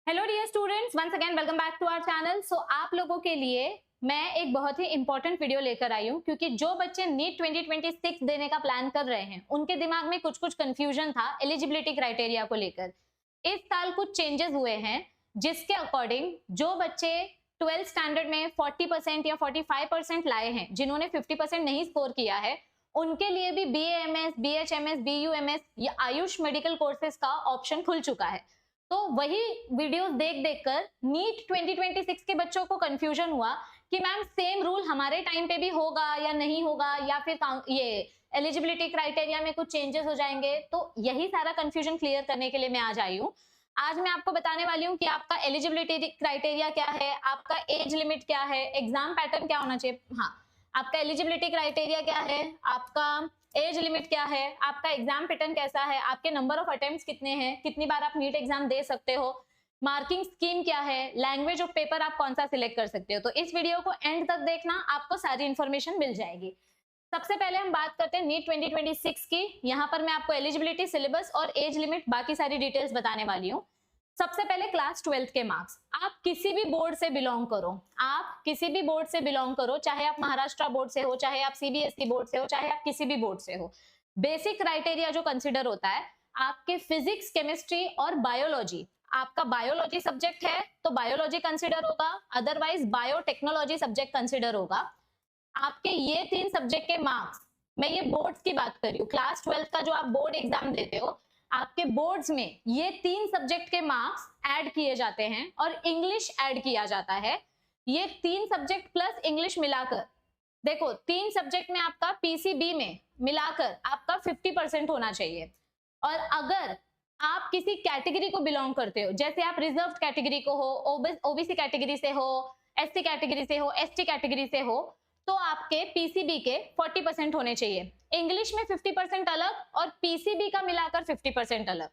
Hello dear students, once again welcome back to our channel. So आप लोगों के लिए मैं एक बहुत ही इंपॉर्टेंट वीडियो लेकर आई हूँ, क्योंकि जो बच्चे नीट 2026 देने का प्लान कर रहे हैं उनके दिमाग में कुछ कुछ कंफ्यूजन था एलिजिबिलिटी क्राइटेरिया को लेकर। इस साल कुछ चेंजेस हुए हैं जिसके अकॉर्डिंग जो बच्चे 12th स्टैंडर्ड में 40% या 45% लाए हैं, जिन्होंने 50% नहीं स्कोर किया है, उनके लिए भी BAMS, BHMS, BUMS या आयुष मेडिकल कोर्सेज का ऑप्शन खुल चुका है। तो वही वीडियोस देख देख कर नीट 2026 के बच्चों को कंफ्यूजन हुआ कि मैम सेम रूल हमारे टाइम पे भी होगा या नहीं होगा, या फिर ये एलिजिबिलिटी क्राइटेरिया में कुछ चेंजेस हो जाएंगे। तो यही सारा कंफ्यूजन क्लियर करने के लिए मैं आज आई हूँ। आज मैं आपको बताने वाली हूँ कि आपका एलिजिबिलिटी क्राइटेरिया क्या है, आपका एज लिमिट क्या है, एग्जाम पैटर्न क्या होना चाहिए। हाँ, आपका एलिजिबिलिटी क्राइटेरिया क्या है, आपका एज लिमिट क्या है, आपका एग्जाम पैटर्न कैसा है, आपके नंबर ऑफ अटेम्प्ट्स कितने हैं, कितनी बार आप नीट एग्जाम दे सकते हो, मार्किंग स्कीम क्या है, लैंग्वेज ऑफ पेपर आप कौन सा सिलेक्ट कर सकते हो। तो इस वीडियो को एंड तक देखना, आपको सारी इंफॉर्मेशन मिल जाएगी। सबसे पहले हम बात करते हैं नीट 2026 की। यहाँ पर मैं आपको एलिजिबिलिटी, सिलेबस और एज लिमिट बाकी सारी डिटेल्स बताने वाली हूँ। सबसे पहले क्लास 12th के मार्क्स। आप किसी भी बोर्ड से बिलोंग करो, आप किसी भी बोर्ड से बिलोंग करो, चाहे आप महाराष्ट्र बोर्ड से हो, चाहे आप CBSE बोर्ड से हो, चाहे आप किसी भी बोर्ड से हो, बेसिक क्राइटेरिया जो कंसिडर होता है, आपके फिजिक्स, केमिस्ट्री और बायोलॉजी। आपका बायोलॉजी सब्जेक्ट है तो बायोलॉजी कंसिडर होगा, अदरवाइज बायोटेक्नोलॉजी सब्जेक्ट कंसिडर होगा। आपके ये 3 सब्जेक्ट के मार्क्स, मैं ये बोर्ड्स की बात कर रही हूँ, क्लास 12th का जो आप बोर्ड एग्जाम देते हो, आपके बोर्ड्स में ये 3 सब्जेक्ट के मार्क्स ऐड किए जाते हैं और इंग्लिश ऐड किया जाता है। ये 3 सब्जेक्ट प्लस इंग्लिश मिलाकर, देखो 3 सब्जेक्ट में आपका PCB में मिलाकर आपका 50% होना चाहिए। और अगर आप किसी कैटेगरी को बिलोंग करते हो, जैसे आप रिजर्व कैटेगरी को हो, OBC कैटेगरी से हो, SC कैटेगरी से हो, ST कैटेगरी से हो, तो आपके PCB के 40% होने चाहिए। इंग्लिश में 50% अलग और PCB का मिलाकर 50% अलग।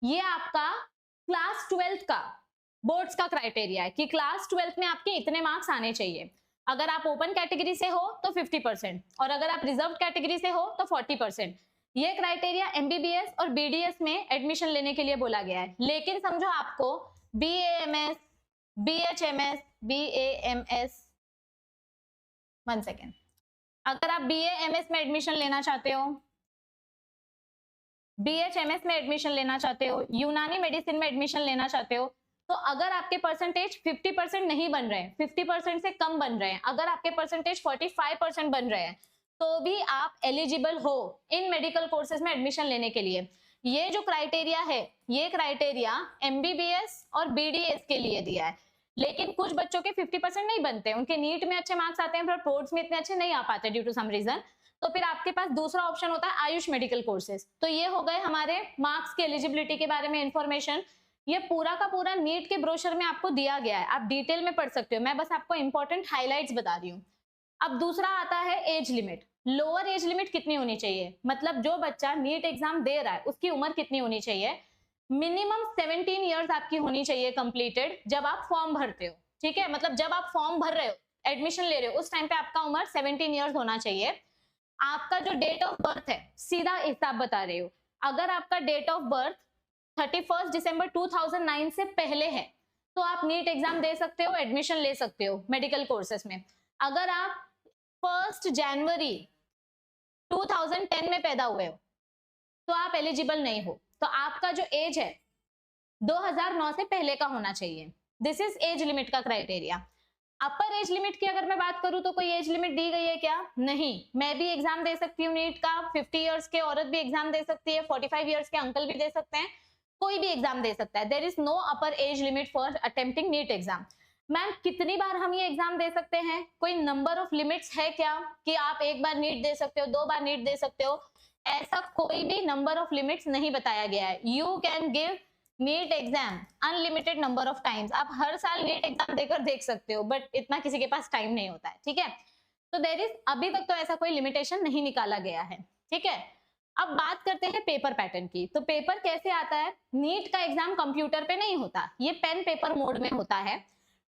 ये आपका क्लास 12th का बोर्ड्स का क्राइटेरिया है कि क्लास 12th में आपके इतने मार्क्स आने चाहिए। अगर आप ओपन कैटेगरी से हो तो 50% और अगर आप रिजर्व कैटेगरी से हो तो 40%। ये क्राइटेरिया MBBS और BDS में एडमिशन लेने के लिए बोला गया है। लेकिन समझो आपको BAMS, BHMS, BAMS, 1 सेकेंड, अगर आप BAMS में एडमिशन लेना चाहते हो, BHMS में एडमिशन लेना चाहते हो, यूनानी मेडिसिन में एडमिशन लेना चाहते हो, तो अगर आपके परसेंटेज 50% नहीं बन रहे हैं, 50% से कम बन रहे हैं, अगर आपके परसेंटेज 45% बन रहे हैं, तो भी आप एलिजिबल हो इन मेडिकल कोर्सेज में एडमिशन लेने के लिए। ये जो क्राइटेरिया है, ये क्राइटेरिया MBBS और BDS के लिए दिया है। लेकिन कुछ बच्चों के 50% नहीं बनते, उनके नीट में अच्छे मार्क्स आते हैं पर बोर्ड्स में इतने अच्छे नहीं आ पाते ड्यू टू सम रीजन, तो फिर आपके पास दूसरा ऑप्शन होता है आयुष मेडिकल कोर्सेज। तो ये हो गए हमारे मार्क्स की एलिजिबिलिटी के बारे में इंफॉर्मेशन। ये पूरा का पूरा नीट के ब्रोशर में आपको दिया गया है, आप डिटेल में पढ़ सकते हो, मैं बस आपको इंपॉर्टेंट हाइलाइट्स बता रही हूँ। अब दूसरा आता है age limit. Lower age limit कितनी होनी चाहिए, मतलब जो बच्चा नीट एग्जाम दे रहा है उसकी उम्र कितनी होनी चाहिए। मिनिमम 17 ईयर्स आपकी होनी चाहिए कंप्लीटेड जब आप फॉर्म भरते हो। ठीक है, मतलब जब आप फॉर्म भर रहे हो, एडमिशन ले रहे हो, उस टाइम पे आपका उम्र 17 ईयर्स होना चाहिए। आपका जो डेट ऑफ बर्थ है, सीधा हिसाब बता रही हूँ, अगर आपका डेट ऑफ बर्थ 31 दिसंबर 2009 से पहले है तो आप नीट एग्जाम दे सकते हो, एडमिशन ले सकते हो मेडिकल कोर्सेज में। अगर आप 1 जनवरी 2010 में पैदा हुए हो तो आप एलिजिबल नहीं हो। तो आपका जो एज है 2009 से पहले का होना चाहिए। दिस इज एज लिमिट का क्राइटेरिया। अपर एज लिमिट की अगर मैं बात करूं तो कोई एज लिमिट दी गई है क्या? नहीं, मैं भी एग्जाम दे सकती हूँ नीट का, 50 इयर्स के औरत भी एग्जाम दे सकती है, 45 इयर्स के अंकल भी दे सकते हैं, कोई भी एग्जाम दे सकता है। There is no upper age limit for attempting NEET exam. Ma'am कितनी बार हम ये एग्जाम दे सकते हैं, कोई नंबर ऑफ लिमिट्स है क्या कि आप एक बार नीट दे सकते हो, 2 बार नीट दे सकते हो? ऐसा कोई भी नंबर ऑफ लिमिट्स नहीं बताया गया है। You can give NEET exam unlimited number of times, आप हर साल नीट एग्जाम देकर देख सकते हो, बट इतना किसी के पास टाइम नहीं होता है। ठीक है, तो देयर इज अभी तक तो ऐसा कोई लिमिटेशन नहीं निकाला गया है। ठीक है, अब बात करते हैं पेपर पैटर्न की। तो पेपर कैसे आता है, नीट का एग्जाम कंप्यूटर पे नहीं होता, ये पेन पेपर मोड में होता है।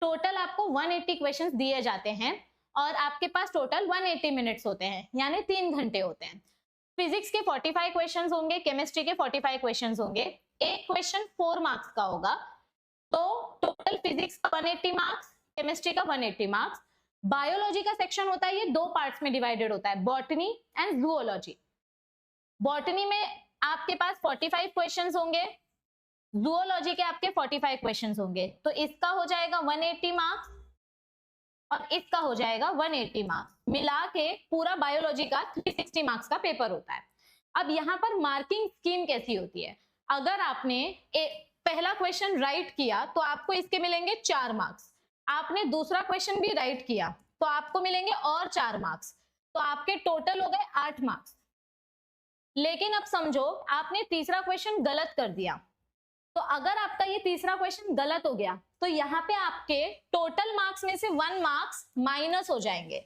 टोटल आपको 180 क्वेश्चंस दिए जाते हैं और आपके पास टोटल 180 मिनट्स होते हैं, यानी 3 घंटे होते हैं। फिजिक्स के 45 क्वेश्चंस होंगे, केमिस्ट्री के 45 क्वेश्चंस होंगे। एक क्वेश्चन 4 मार्क्स का होगा, तो टोटल फिजिक्स का 180 मार्क्स, केमिस्ट्री का 180 मार्क्स। बायोलॉजी का सेक्शन होता है, ये दो पार्ट्स में डिवाइडेड होता है, बॉटनी एंड जूलॉजी। बॉटनी में आपके पास 45 क्वेश्चंस होंगे, जूलॉजी के आपके 45 क्वेश्चंस होंगे। तो इसका हो जाएगा 180 मार्क्स और इसका हो जाएगा 180 मार्क्स, मिला के पूरा बायोलॉजी का 360 मार्क्स का पेपर होता है। अब यहाँ पर मार्किंग स्कीम कैसी होती है, अगर आपने पहला क्वेश्चन राइट किया तो आपको इसके मिलेंगे 4 मार्क्स, आपने दूसरा क्वेश्चन भी राइट किया तो आपको मिलेंगे और 4 मार्क्स, तो आपके टोटल हो गए 8 मार्क्स। लेकिन अब समझो आपने तीसरा क्वेश्चन गलत कर दिया, तो अगर आपका ये तीसरा क्वेश्चन गलत हो गया तो यहाँ पे आपके टोटल मार्क्स में से 1 मार्क्स माइनस हो जाएंगे,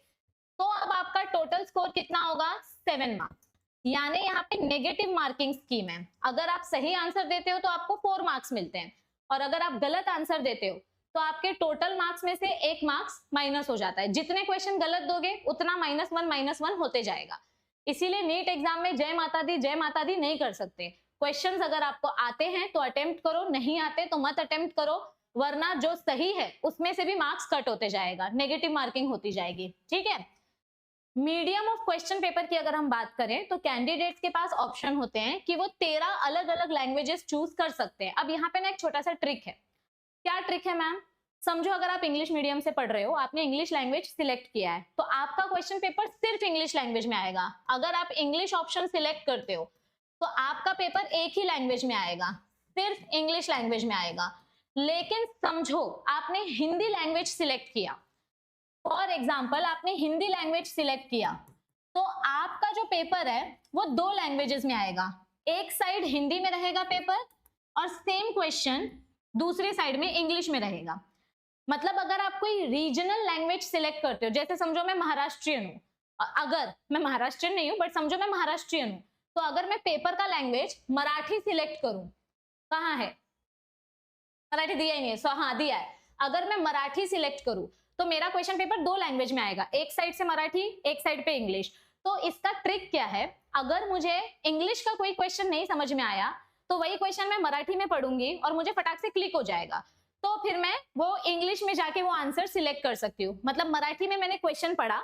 तो अब आपका टोटल स्कोर कितना होगा, 7 मार्क्स। यानी यहाँ पे नेगेटिव मार्किंग स्कीम है, अगर आप सही आंसर देते हो तो आपको 4 मार्क्स मिलते हैं, और अगर आप गलत आंसर देते हो तो आपके टोटल मार्क्स में से 1 मार्क्स माइनस हो जाता है। जितने क्वेश्चन गलत दोगे उतना -1 होते जाएगा। इसीलिए नीट एग्जाम में जय माता दी नहीं कर सकते। क्वेश्चंस अगर आपको आते हैं तो अटेम्प्ट करो, नहीं आते तो मत अटेम्प्ट करो, वरना जो सही है उसमें से भी मार्क्स कट होते जाएगा, नेगेटिव मार्किंग होती जाएगी। ठीक है। मीडियम ऑफ क्वेश्चन पेपर की अगर हम बात करें तो कैंडिडेट्स के पास ऑप्शन होते हैं कि वो 13 अलग अलग लैंग्वेजेस चूज कर सकते हैं। अब यहाँ पे ना एक छोटा सा ट्रिक है। क्या ट्रिक है मैम? समझो अगर आप इंग्लिश मीडियम से पढ़ रहे हो, आपने इंग्लिश लैंग्वेज सिलेक्ट किया है, तो आपका क्वेश्चन पेपर सिर्फ इंग्लिश लैंग्वेज में आएगा। अगर आप इंग्लिश ऑप्शन सिलेक्ट करते हो तो आपका पेपर एक ही लैंग्वेज में आएगा, सिर्फ इंग्लिश लैंग्वेज में आएगा। लेकिन समझो आपने हिंदी लैंग्वेज सिलेक्ट किया, फॉर एग्जाम्पल आपने हिंदी लैंग्वेज सिलेक्ट किया, तो आपका जो पेपर है वो 2 लैंग्वेजेस में आएगा। एक साइड हिंदी में रहेगा पेपर और सेम क्वेश्चन दूसरी साइड में इंग्लिश में रहेगा। मतलब अगर आप कोई रीजनल लैंग्वेज सिलेक्ट करते हो, जैसे समझो मैं महाराष्ट्रियन हूँ, अगर मैं महाराष्ट्रियन नहीं हूँ बट समझो मैं महाराष्ट्रियन हूँ, तो अगर मैं पेपर का लैंग्वेज मराठी सिलेक्ट करूं, कहाँ है मराठी, दिया ही नहीं है, सो हाँ दिया है। अगर मैं मराठी सिलेक्ट करूं तो मेरा क्वेश्चन पेपर 2 लैंग्वेज में आएगा, एक साइड से मराठी, एक साइड पे इंग्लिश। तो इसका ट्रिक क्या है, अगर मुझे इंग्लिश का कोई क्वेश्चन नहीं समझ में आया तो वही क्वेश्चन मैं मराठी में पढ़ूंगी और मुझे फटाक से क्लिक हो जाएगा, तो फिर मैं वो इंग्लिश में जाके वो आंसर सिलेक्ट कर सकती हूँ। मतलब मराठी में मैंने क्वेश्चन पढ़ा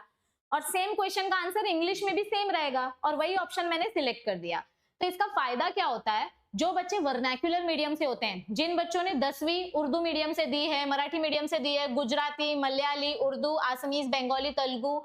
और सेम क्वेश्चन का आंसर इंग्लिश में भी सेम रहेगा और वही ऑप्शन मैंने सिलेक्ट कर दिया। तो इसका फायदा क्या होता है, जो बच्चे वर्नाक्युलर मीडियम से होते हैं, जिन बच्चों ने 10वीं उर्दू मीडियम से दी है, मराठी मीडियम से दी है, गुजराती, मलयाली, उर्दू, आसमीज, बंगाली, तेलुगु,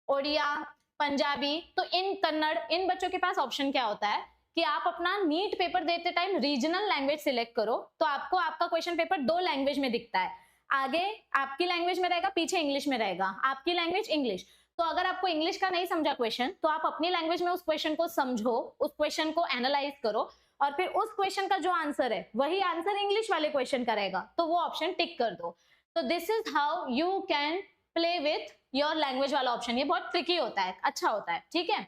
ओडिया, पंजाबी, तो इन कन्नड़, इन बच्चों के पास ऑप्शन क्या होता है कि आप अपना नीट पेपर देते टाइम रीजनल लैंग्वेज सिलेक्ट करो, तो आपको आपका क्वेश्चन पेपर 2 लैंग्वेज में दिखता है। आगे आपकी लैंग्वेज में रहेगा, पीछे इंग्लिश में रहेगा, आपकी लैंग्वेज इंग्लिश। तो अगर आपको इंग्लिश का नहीं समझा क्वेश्चन, तो आप अपनी लैंग्वेज में उस क्वेश्चन को समझो, उस क्वेश्चन को एनालाइज करो और फिर उस क्वेश्चन का जो आंसर है वही आंसर इंग्लिश वाले क्वेश्चन का रहेगा, तो वो ऑप्शन टिक कर दो। तो this is how you can play with your language वाला ऑप्शन। ये बहुत ट्रिकी होता है, अच्छा होता है। ठीक है।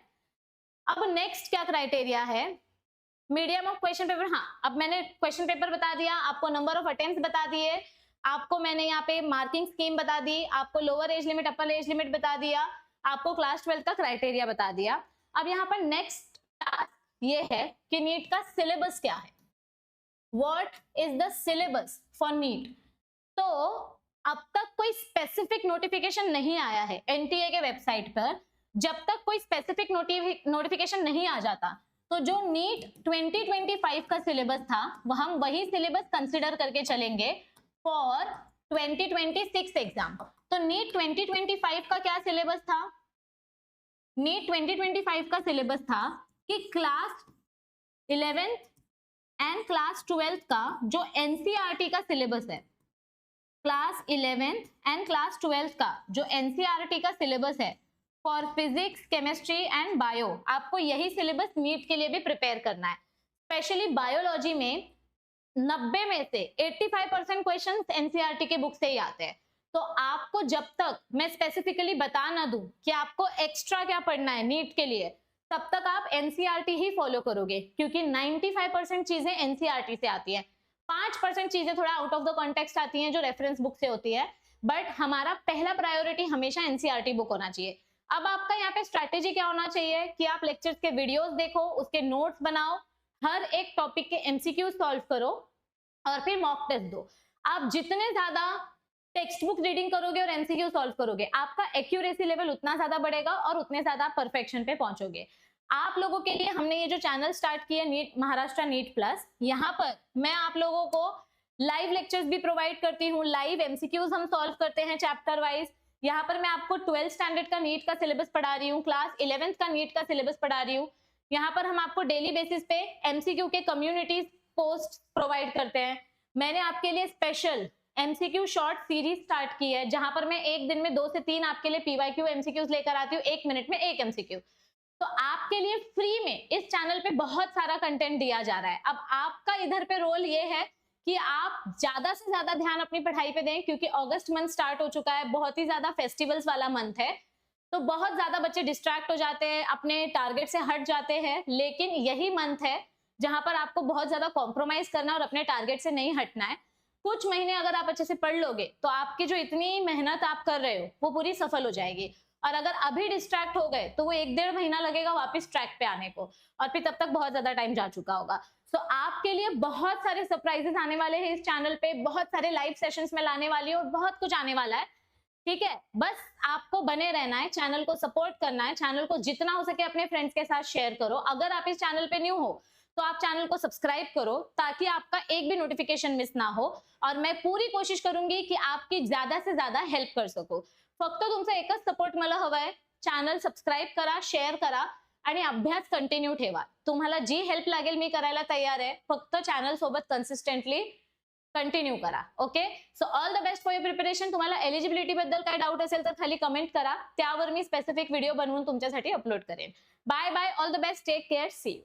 अब नेक्स्ट क्या क्राइटेरिया है, मीडियम ऑफ क्वेश्चन पेपर। हाँ, अब मैंने क्वेश्चन पेपर बता दिया, आपको नंबर ऑफ अटेम्प्ट्स बता दिए, आपको मैंने यहाँ पे मार्किंग स्कीम बता दी, आपको lower age limit upper age limit बता दिया, आपको क्लास 12 का क्राइटेरिया बता दिया। अब यहाँ पर नेक्स्ट टास्क ये है कि नीट का सिलेबस क्या है, what is the syllabus for NEET. तो अब तक कोई स्पेसिफिक नोटिफिकेशन नहीं आया है एनटीए के वेबसाइट पर। जब तक कोई स्पेसिफिक नोटिफिकेशन नहीं आ जाता तो जो नीट 2025 का सिलेबस था वह हम वही सिलेबस कंसिडर करके चलेंगे फॉर 2026 एग्जाम। तो नीट 2025 का क्या सिलेबस था, नीट 2025 का सिलेबस था कि class 11th and class 12th का जो एनसीईआरटी का सिलेबस है, class 11th and class 12th का जो एनसीईआरटी का सिलेबस है for physics, chemistry and bio, आपको यही सिलेबस नीट के लिए भी प्रिपेयर करना है। स्पेशली बायोलॉजी में 90 में से 85% क्वेश्चन एनसीईआरटी के बुक से ही आते हैं। तो आपको जब तक मैं स्पेसिफिकली बता ना दूं कि आपको एक्स्ट्रा क्या पढ़ना है नीट के लिए, तब तक आप एनसीईआरटी ही फॉलो करोगे, क्योंकि 95% चीजें एनसीईआरटी से आती है, 5% चीजें थोड़ा आउट ऑफ द कॉन्टेक्स्ट आती हैं जो रेफरेंस बुक से होती है, बट हमारा पहला प्रायोरिटी हमेशा एनसीईआरटी बुक होना चाहिए। अब आपका यहाँ पे स्ट्रैटेजी क्या होना चाहिए कि आप लेक्चर्स के वीडियोस देखो, उसके नोट्स बनाओ, हर एक टॉपिक के एमसीक्यू सॉल्व करो और फिर मॉक टेस्ट दो। आप जितने ज्यादा टेक्स्ट बुक रीडिंग करोगे और एमसीक्यू सॉल्व करोगे, आपका एक्यूरेसी लेवल उतना ज्यादा बढ़ेगा और उतने ज्यादा परफेक्शन पे पहुंचोगे। आप लोगों के लिए हमने ये जो चैनल स्टार्ट किया नीट महाराष्ट्र नीट प्लस, यहाँ पर मैं आप लोगों को लाइव लेक्चर्स भी प्रोवाइड करती हूँ, लाइव एमसीक्यूज हम सॉल्व करते हैं चैप्टर वाइज। यहाँ पर मैं आपको 12th स्टैंडर्ड का नीट का सिलेबस पढ़ा रही हूँ, क्लास 11th का नीट का सिलेबस पढ़ा रही हूँ। यहाँ पर हम आपको डेली बेसिस पे एमसीक्यू के कम्युनिटी पोस्ट प्रोवाइड करते हैं। मैंने आपके लिए special MCQ short series start की है, जहां पर मैं एक दिन में 2 से 3 आपके लिए पीवाईक्यू एमसीक्यूज लेकर आती हूँ, 1 मिनट में 1 एमसीक्यू। तो आपके लिए फ्री में इस चैनल पे बहुत सारा कंटेंट दिया जा रहा है। अब आपका इधर पे रोल ये है कि आप ज्यादा से ज्यादा ध्यान अपनी पढ़ाई पे दें, क्योंकि अगस्त मंथ स्टार्ट हो चुका है, बहुत ही ज्यादा फेस्टिवल्स वाला मंथ है, तो बहुत ज्यादा बच्चे डिस्ट्रैक्ट हो जाते हैं, अपने टारगेट से हट जाते हैं। लेकिन यही मंथ है जहां पर आपको बहुत ज्यादा कॉम्प्रोमाइज करना और अपने टारगेट से नहीं हटना है। कुछ महीने अगर आप अच्छे से पढ़ लोगे तो आपकी जो इतनी मेहनत आप कर रहे हो वो पूरी सफल हो जाएगी। और अगर अभी डिस्ट्रैक्ट हो गए तो वो 1-1.5 महीना लगेगा वापस ट्रैक पे आने को, और फिर तब तक बहुत ज्यादा टाइम जा चुका होगा। सो आपके लिए बहुत सारे सरप्राइजेस आने वाले हैं इस चैनल पे, बहुत सारे लाइव सेशंस में लाने वाली हूँ और बहुत कुछ आने वाला है। ठीक है, बस आपको बने रहना है, चैनल को सपोर्ट करना है, चैनल को जितना हो सके अपने फ्रेंड्स के साथ शेयर करो। अगर आप इस चैनल पे न्यू हो तो आप चैनल को सब्सक्राइब करो ताकि आपका एक भी नोटिफिकेशन मिस ना हो, और मैं पूरी कोशिश करूंगी की आपकी ज्यादा से ज्यादा हेल्प कर सकू। फक्त तुमचा एकच सपोर्ट मला हवा आहे, चॅनल सबस्क्राईब करा, शेअर करा आणि अभ्यास कंटिन्यू ठेवा। तुम्हाला जी हेल्प लागेल मी करायला तयार आहे, फक्त चॅनल सोबत कन्सिस्टेंटली कंटिन्यू करा। Okay, so all the best for your preparation. तुम्हाला एलिजिबिलिटी बद्दल काय डाऊट असेल तर खाली कमेंट करा, त्यावर मी स्पेसिफिक व्हिडिओ बनवून तुमच्यासाठी अपलोड करेन। Bye bye, all the best, take care, see you.